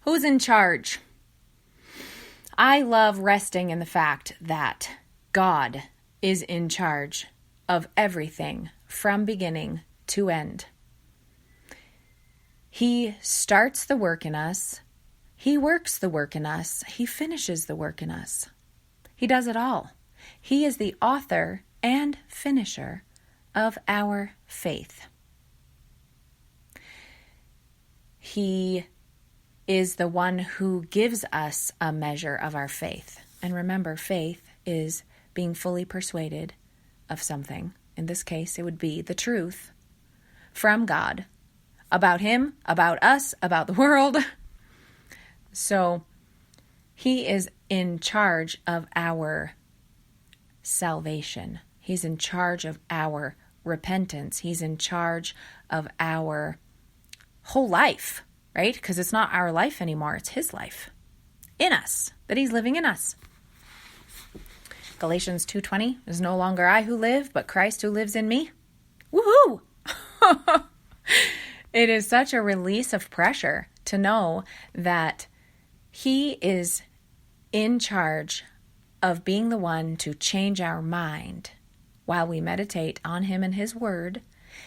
Who's in charge? I love resting in the fact that God is in charge of everything from beginning to end. He starts the work in us. He works the work in us. He finishes the work in us. He does it all. He is the author and finisher of our faith. He is the one who gives us a measure of our faith. And remember, faith is being fully persuaded of something. In this case, it would be the truth from God about Him, about us, about the world. So He is in charge of our salvation. He's in charge of our repentance. He's in charge of our whole life, right? Because it's not our life anymore. It's His life in us, that He's living in us. Galatians 2:20, "It is no longer I who live, but Christ who lives in me." Woohoo! It is such a release of pressure to know that He is in charge of being the one to change our mind while we meditate on Him and His Word.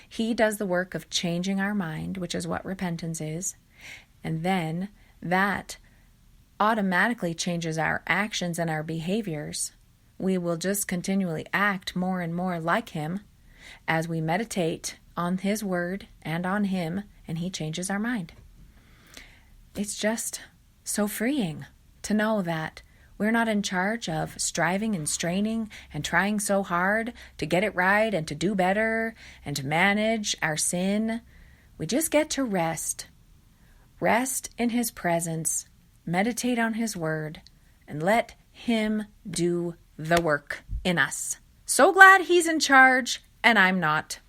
He does the work of changing our mind, which is what repentance is. And then that automatically changes our actions and our behaviors. We will just continually act more and more like Him as we meditate on His Word and on Him, and He changes our mind. It's just so freeing to know that we're not in charge of striving and straining and trying so hard to get it right and to do better and to manage our sin. We just get to rest. Rest in His presence, meditate on His Word, and let Him do the work in us. So glad He's in charge and I'm not.